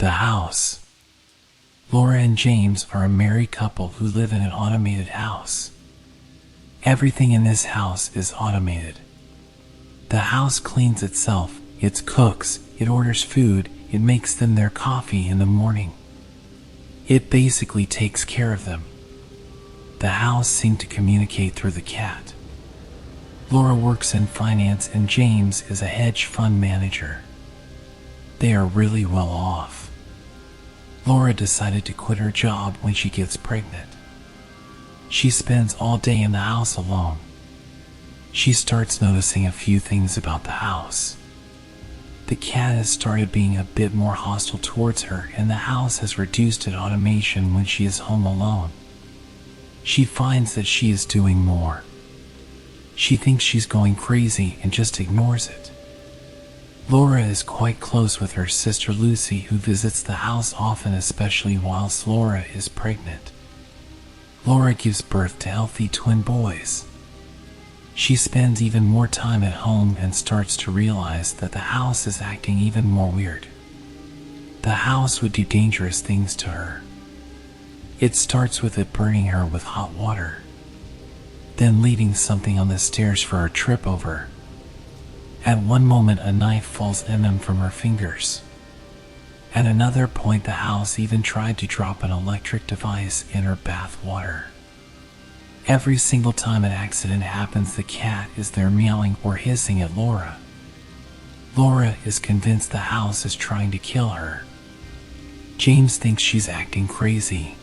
The house. Laura and James are a married couple who live in an automated house. Everything in this house is automated. The house cleans itself, it cooks, it orders food, it makes them their coffee in the morning. It basically takes care of them. The house seemed to communicate through the cat. Laura works in finance and James is a hedge fund manager. They are really well off. Laura decided to quit her job when she gets pregnant. She spends all day in the house alone. She starts noticing a few things about the house. The cat has started being a bit more hostile towards her, and the house has reduced its automation when she is home alone. She finds that she is doing more. She thinks she's going crazy and just ignores it. Laura is quite close with her sister Lucy, who visits the house often, especially whilst Laura is pregnant. Laura gives birth to healthy twin boys. She spends even more time at home and starts to realize that the house is acting even more weird. The house would do dangerous things to her. It starts with it burning her with hot water, then leaving something on the stairs for her trip over. At one moment, a knife falls from her fingers. At another point, the house even tried to drop an electric device in her bath water. Every single time an accident happens, the cat is there meowing or hissing at Laura. Laura is convinced the house is trying to kill her. James thinks she's acting crazy.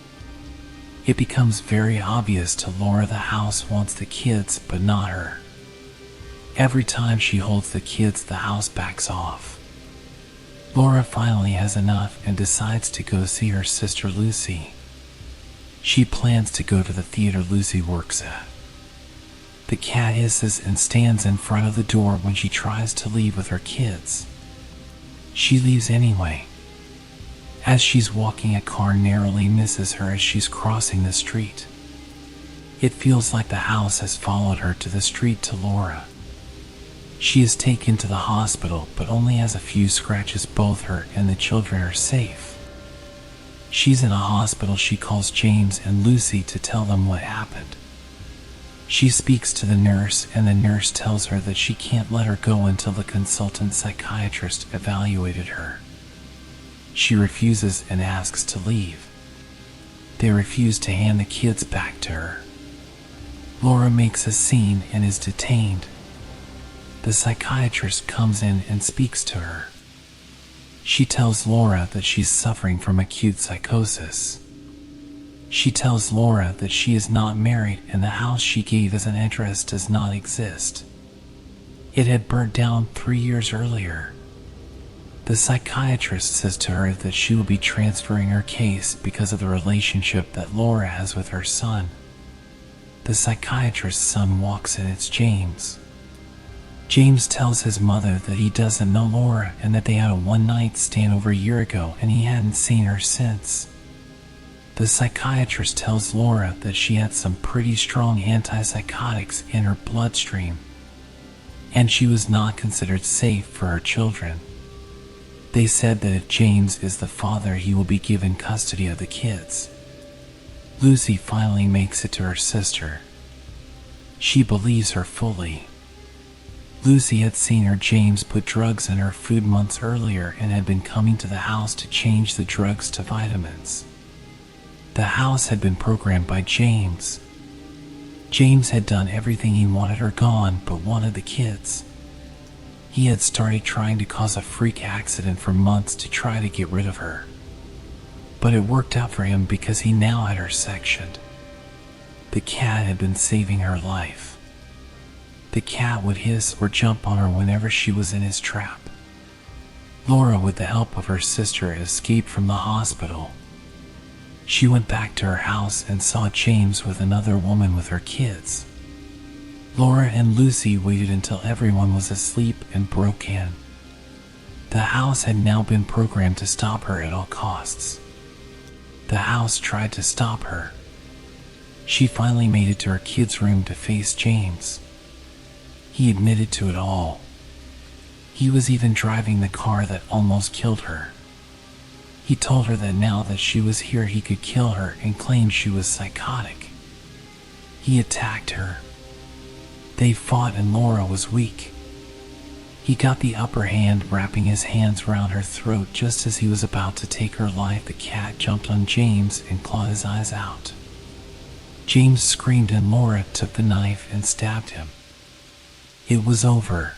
It becomes very obvious to Laura the house wants the kids, but not her. Every time she holds the kids, the house backs off. Laura finally has enough and decides to go see her sister Lucy. She plans to go to the theater Lucy works at. The cat hisses and stands in front of the door when she tries to leave with her kids. She leaves anyway. As she's walking, a car narrowly misses her as she's crossing the street. It feels like the house has followed her to the street to Laura. She is taken to the hospital, but only has a few scratches. Both her and the children are safe. She's in a hospital. She calls James and Lucy to tell them what happened. She speaks to the nurse, and the nurse tells her that she can't let her go until the consultant psychiatrist evaluated her. She refuses and asks to leave. They refuse to hand the kids back to her. Laura makes a scene and is detained. The psychiatrist comes in and speaks to her. She tells Laura that she's suffering from acute psychosis. She tells Laura that she is not married and the house she gave as an address does not exist. It had burnt down 3 years earlier. The psychiatrist says to her that she will be transferring her case because of the relationship that Laura has with her son. The psychiatrist's son walks in. It's James. James tells his mother that he doesn't know Laura and that they had a one-night stand over a year ago and he hadn't seen her since. The psychiatrist tells Laura that she had some pretty strong antipsychotics in her bloodstream, and she was not considered safe for her children. They said that if James is the father, he will be given custody of the kids. Lucy finally makes it to her sister. She believes her fully. Lucy had seen her James put drugs in her food months earlier and had been coming to the house to change the drugs to vitamins. The house had been programmed by James. James had done everything. He wanted her gone, but wanted the kids. He had started trying to cause a freak accident for months to try to get rid of her. But it worked out for him because he now had her sectioned. The cat had been saving her life. The cat would hiss or jump on her whenever she was in his trap. Laura, with the help of her sister, escaped from the hospital. She went back to her house and saw James with another woman with her kids. Laura and Lucy waited until everyone was asleep and broke in. The house had now been programmed to stop her at all costs. The house tried to stop her. She finally made it to her kids' room to face James. He admitted to it all. He was even driving the car that almost killed her. He told her that now that she was here he could kill her and claimed she was psychotic. He attacked her. They fought and Laura was weak. He got the upper hand, wrapping his hands around her throat. Just as he was about to take her life, the cat jumped on James and clawed his eyes out. James screamed and Laura took the knife and stabbed him. It was over.